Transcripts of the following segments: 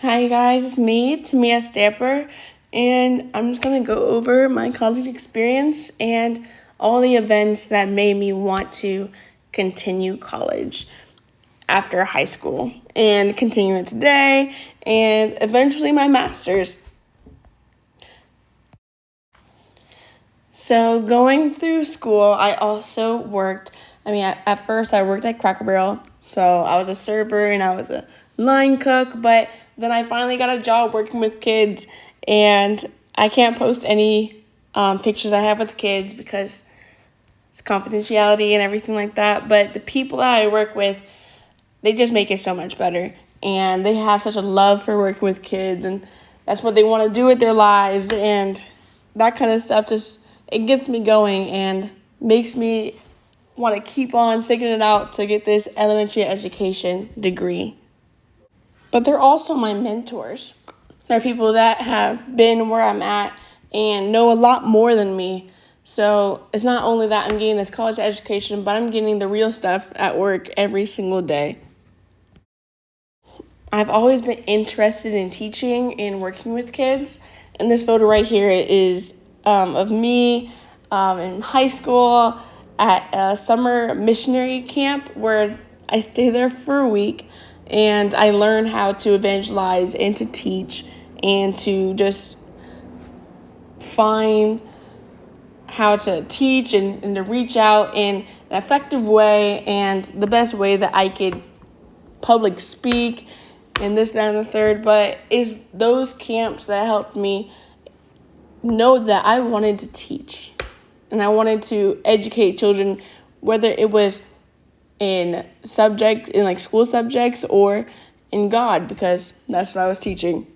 Hi guys, it's me, Tamia Stamper, and I'm just gonna go over my college experience and all the events that made me want to continue college after high school and continue it today and eventually my master's. So going through school, I also worked. At first I worked at Cracker Barrel, so I was a server and I was a line cook. But then I finally got a job working with kids, and I can't post any pictures I have with the kids because it's confidentiality and everything like that. But the people that I work with, they just make it so much better, and they have such a love for working with kids, and that's what they want to do with their lives, and that kind of stuff just it gets me going and makes me want to keep on sticking it out to get this elementary education degree. But they're also my mentors. They're people that have been where I'm at and know a lot more than me. So it's not only that I'm getting this college education, but I'm getting the real stuff at work every single day. I've always been interested in teaching and working with kids. And this photo right here is of me in high school at a summer missionary camp where I stayed there for a week and I learned how to evangelize and to teach and to just find how to teach and to reach out in an effective way and the best way that I could public speak and this, that, and the third, but it's those camps that helped me know that I wanted to teach and I wanted to educate children, whether it was in like school subjects or in God, because that's what I was teaching.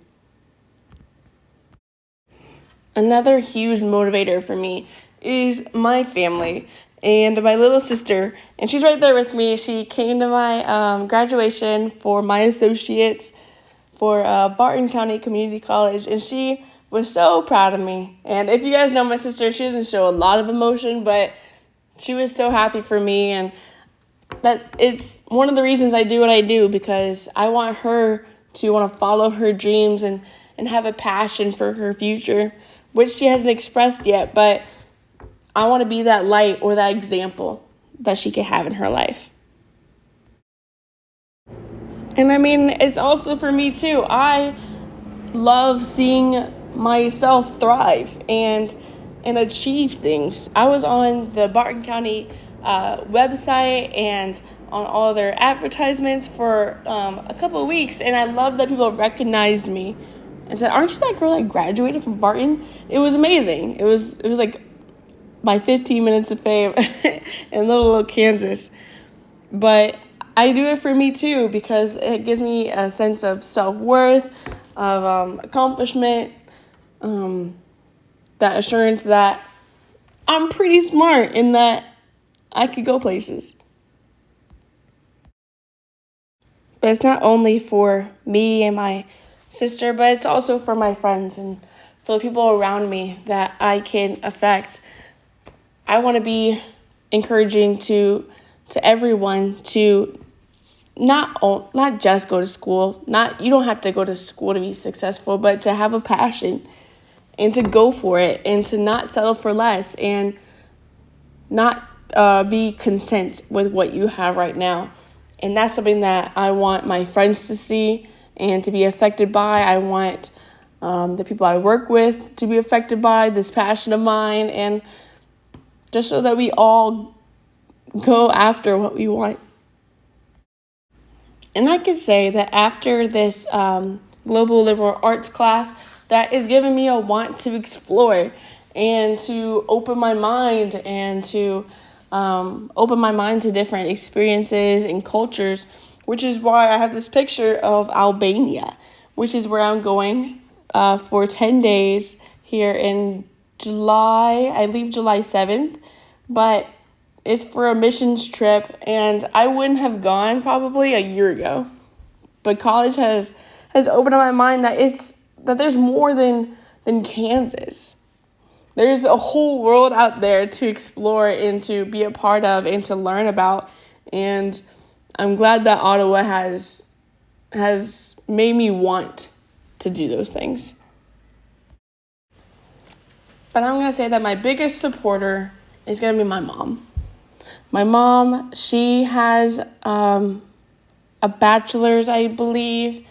Another huge motivator for me is my family and my little sister, and she's right there with me. She came to my graduation for my associates for Barton County Community College, and she was so proud of me. And if you guys know my sister, she doesn't show a lot of emotion, but she was so happy for me, and that it's one of the reasons I do what I do, because I want her to want to follow her dreams and have a passion for her future, which she hasn't expressed yet, but I want to be that light or that example that she can have in her life. And it's also for me too. I love seeing myself thrive and achieve things. I was on the Barton County website and on all their advertisements for a couple of weeks, and I love that people recognized me and said, "Aren't you that girl that graduated from Barton?" It was amazing. It was like my 15 minutes of fame in little Kansas. But I do it for me too because it gives me a sense of self-worth, of accomplishment, that assurance that I'm pretty smart and that I could go places. But it's not only for me and my sister, but it's also for my friends and for the people around me that I can affect. I want to be encouraging to everyone to not just go to school. Not you don't have to go to school to be successful, but to have a passion and to go for it and to not settle for less and not be content with what you have right now. And that's something that I want my friends to see and to be affected by. I want the people I work with to be affected by this passion of mine, and just so that we all go after what we want. And I could say that after this global liberal arts class, that is giving me a want to explore and to open my mind and to open my mind to different experiences and cultures, which is why I have this picture of Albania, which is where I'm going for 10 days here in July. I leave July 7th, but it's for a missions trip, and I wouldn't have gone probably a year ago. But college has opened up my mind that there's more than Kansas. There's a whole world out there to explore and to be a part of and to learn about. And I'm glad that Ottawa has made me want to do those things. But I'm going to say that my biggest supporter is going to be my mom. My mom, she has a bachelor's, I believe,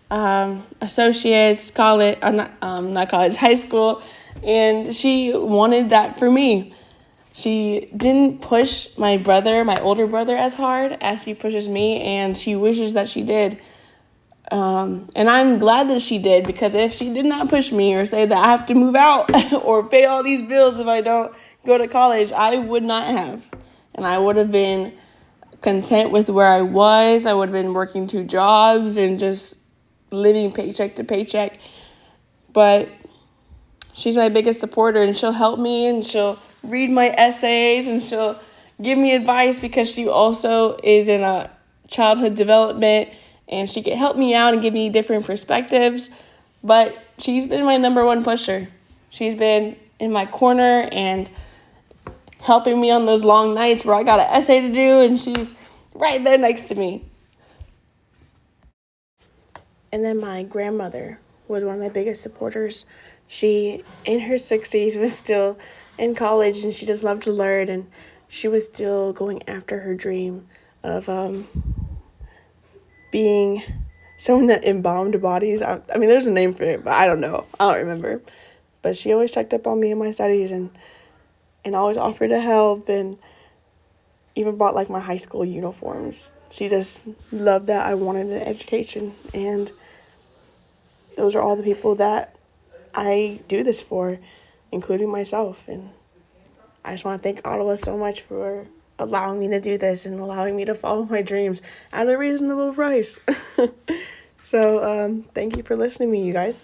associates, college, not college, high school, and she wanted that for me. She didn't push my older brother, as hard as she pushes me, and she wishes that she did. And I'm glad that she did, because if she did not push me or say that I have to move out or pay all these bills if I don't go to college, I would not have. And I would have been content with where I was. I would have been working 2 jobs and just living paycheck to paycheck. But she's my biggest supporter, and she'll help me, and she'll read my essays, and she'll give me advice, because she also is in a childhood development, and she can help me out and give me different perspectives. But she's been my number one pusher. She's been in my corner and helping me on those long nights where I got an essay to do, and she's right there next to me. And then my grandmother was one of my biggest supporters. She, in her 60s, was still in college, and she just loved to learn, and she was still going after her dream of being someone that embalmed bodies. I mean, there's a name for it, but I don't know. I don't remember. But she always checked up on me in my studies, and always offered to help, and even bought like my high school uniforms. She just loved that I wanted an education, and those are all the people that I do this for, including myself. And I just want to thank Ottawa so much for allowing me to do this and allowing me to follow my dreams at a reasonable price. So thank you for listening to me, you guys.